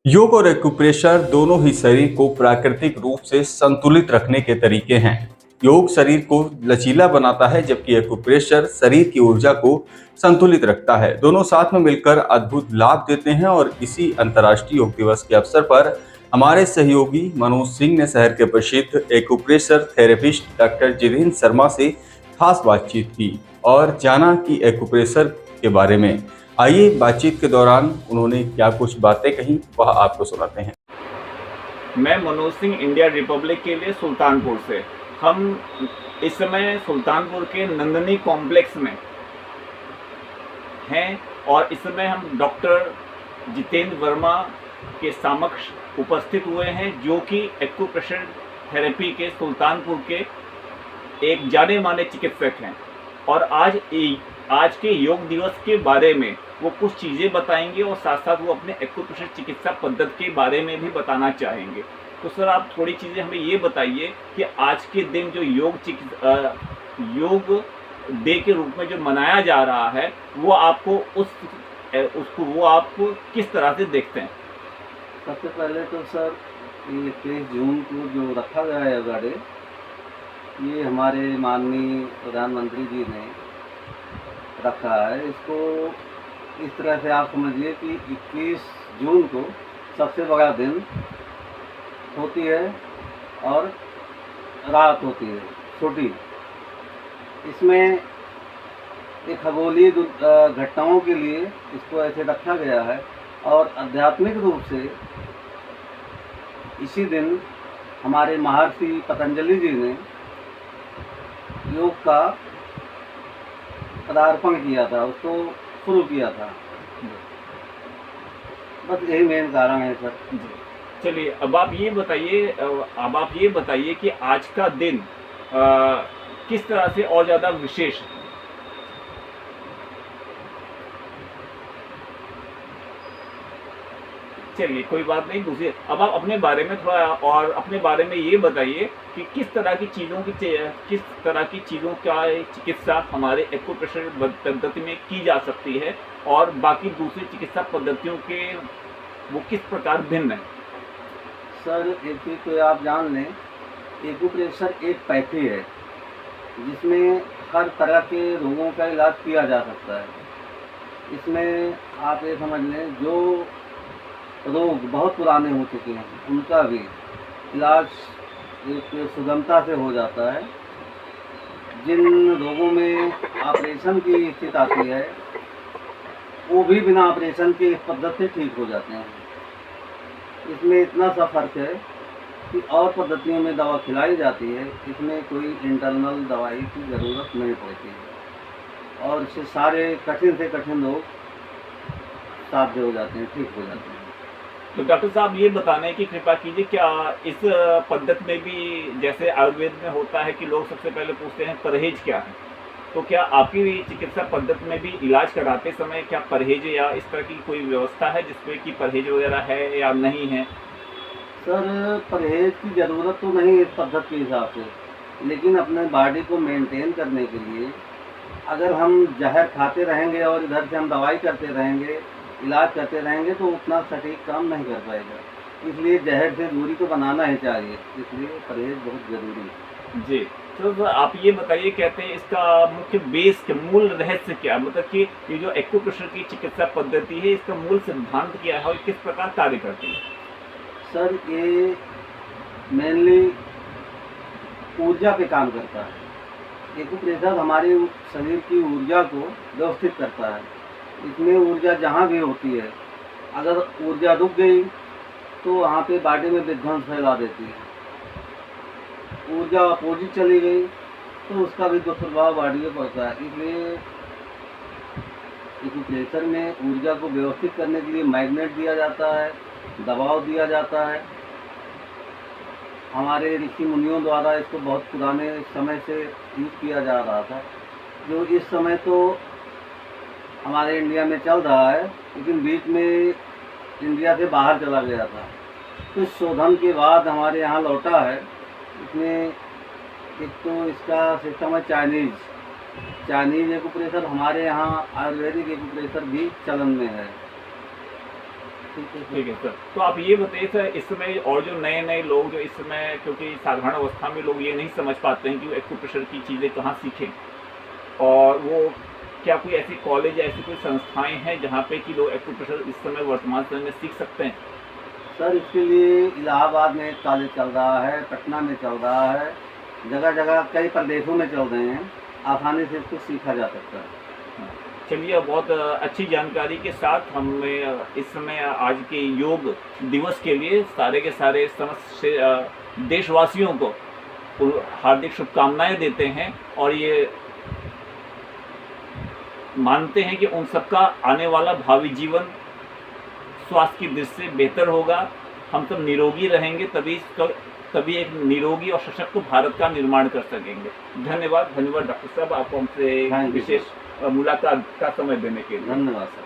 योग और एक्यूप्रेशर दोनों ही शरीर को प्राकृतिक रूप से संतुलित रखने के तरीके हैं। योग शरीर को लचीला बनाता है, जबकि एक्यूप्रेशर शरीर की ऊर्जा को संतुलित रखता है। दोनों साथ में मिलकर अद्भुत लाभ देते हैं और इसी अंतर्राष्ट्रीय योग दिवस के अवसर पर हमारे सहयोगी मनोज सिंह ने शहर के प्रसिद्ध acupressure therapist doctor Jitendra Sharma से खास बातचीत की और जाना कि एक्यूप्रेशर के बारे में। आइए बातचीत के दौरान उन्होंने क्या कुछ बातें कही वह आपको सुनाते हैं। मैं मनोज सिंह, इंडिया रिपब्लिक के लिए सुल्तानपुर से। हम इस समय सुल्तानपुर के नंदनी कॉम्प्लेक्स में हैं और इस समय हम डॉक्टर जितेंद्र वर्मा के समक्ष उपस्थित हुए हैं, जो कि एक्यूप्रेशर थेरेपी के सुल्तानपुर के एक जाने माने चिकित्सक हैं। और आज के योग दिवस के बारे में वो कुछ चीज़ें बताएंगे और साथ साथ वो अपने एक्यूप्रेशर चिकित्सा पद्धति के बारे में भी बताना चाहेंगे। तो सर, आप थोड़ी चीज़ें हमें ये बताइए कि आज के दिन जो योग डे के रूप में जो मनाया जा रहा है, वो आपको वो आप किस तरह से देखते हैं? सबसे पहले तो सर, ये 23 जून को जो रखा गया है योगा डे, ये हमारे माननीय प्रधानमंत्री जी ने रखा है। इसको इस तरह से आप समझिए कि 21 जून को सबसे बड़ा दिन होती है और रात होती है छोटी। इसमें एक खगोलीय घटनाओं के लिए इसको ऐसे रखा गया है और आध्यात्मिक रूप से इसी दिन हमारे महर्षि पतंजलि जी ने योग का पदार्पण किया था, उसको शुरू किया था। बस यही मेन कारण है सर। चलिए, अब आप ये बताइए कि आज का दिन किस तरह से और ज़्यादा विशेष है? चलिए, कोई बात नहीं। दूसरी, अब आप अपने बारे में थोड़ा और अपने बारे में ये बताइए कि किस तरह की चीज़ों का चिकित्सा हमारे एक्यूप्रेशर पद्धति में की जा सकती है और बाकी दूसरी चिकित्सा पद्धतियों के वो किस प्रकार भिन्न है? सर, एक चीज़ तो आप जान लें, एक्यूप्रेशर एक पैथी है जिसमें हर तरह के रोगों का इलाज किया जा सकता है। इसमें आप ये समझ लें, जो रोग बहुत पुराने हो चुके हैं उनका भी इलाज एक सुगमता से हो जाता है। जिन रोगों में ऑपरेशन की स्थिति आती है, वो भी बिना ऑपरेशन के इस पद्धति से ठीक हो जाते हैं। इसमें इतना सा फर्क है कि और पद्धतियों में दवा खिलाई जाती है, इसमें कोई इंटरनल दवाई की ज़रूरत नहीं पड़ती है और इससे सारे कठिन से कठिन रोग साध्य हो जाते हैं, ठीक हो जाते हैं। तो डॉक्टर साहब, ये बताने की कृपा कीजिए, क्या इस पद्धति में भी जैसे आयुर्वेद में होता है कि लोग सबसे पहले पूछते हैं परहेज क्या है, तो क्या आपकी चिकित्सा पद्धति में भी इलाज कराते समय क्या परहेज या इस तरह की कोई व्यवस्था है जिसमें कि परहेज वगैरह है या नहीं है? सर, परहेज की ज़रूरत तो नहीं इस पद्धति के हिसाब से, लेकिन अपने बॉडी को मेंटेन करने के लिए अगर हम जहर खाते रहेंगे और इधर से हम दवाई करते रहेंगे, इलाज करते रहेंगे, तो उतना सटीक काम नहीं कर पाएगा। इसलिए जहर से दूरी तो बनाना ही चाहिए, इसलिए परहेज बहुत ज़रूरी है। जी, तो आप ये बताइए, कहते हैं इसका मुख्य बेस के मूल रहस्य क्या, मतलब कि ये जो एक्यूप्रेशर की चिकित्सा पद्धति है, इसका मूल सिद्धांत क्या है और किस प्रकार कार्य करती है? सर, ये मेनली ऊर्जा पे काम करता है। एक्यूप्रेशर हमारे शरीर की ऊर्जा को व्यवस्थित करता है। इसमें ऊर्जा जहाँ भी होती है, अगर ऊर्जा रुक गई तो वहाँ पे बॉडी में विध्वंस फैला देती है। ऊर्जा अपोजिट चली गई तो उसका भी दुष्प्रभाव बॉडी में पड़ता है। इसलिए एक्यूप्रेशर में ऊर्जा को व्यवस्थित करने के लिए मैग्नेट दिया जाता है, दबाव दिया जाता है। हमारे ऋषि मुनियों द्वारा इसको बहुत पुराने समय से यूज किया जा रहा था, जो इस समय तो हमारे इंडिया में चल रहा है, लेकिन बीच में इंडिया से बाहर चला गया था। कुछ शोधन के बाद हमारे यहाँ लौटा है। इसमें एक तो इसका सिस्टम है चाइनीज़ एक्यूप्रेशर, हमारे यहाँ आयुर्वेदिक एक्यूप्रेशर भी चलन में है। ठीक है सर। तो आप ये बताइए सर, इस समय और जो नए नए लोग जो इस समय, क्योंकि साधारण अवस्था में लोग ये नहीं समझ पाते हैं कि वो एक्यूप्रेशर की चीज़ें कहाँ सीखें, और वो क्या कोई ऐसी कॉलेज या ऐसी कोई संस्थाएं हैं जहाँ पे कि लोग एक्यूप्रेशर इस समय वर्तमान समय में सीख सकते हैं? सर इसके लिए इलाहाबाद में एक कॉलेज चल रहा है, पटना में चल रहा है, जगह जगह कई प्रदेशों में चल रहे हैं। आसानी से इसको सीखा जा सकता है। चलिए, बहुत अच्छी जानकारी के साथ हमें इस समय आज के योग दिवस के लिए सारे के सारे समस्त देशवासियों को हार्दिक शुभकामनाएं देते हैं, और ये मानते हैं कि उन सबका आने वाला भावी जीवन स्वास्थ्य की दृष्टि से बेहतर होगा। हम सब निरोगी रहेंगे, तभी एक निरोगी और सशक्त भारत का निर्माण कर सकेंगे। धन्यवाद डॉक्टर साहब, आपको हमसे थैंक यू विशेष मुलाकात का समय देने के लिए। धन्यवाद सर।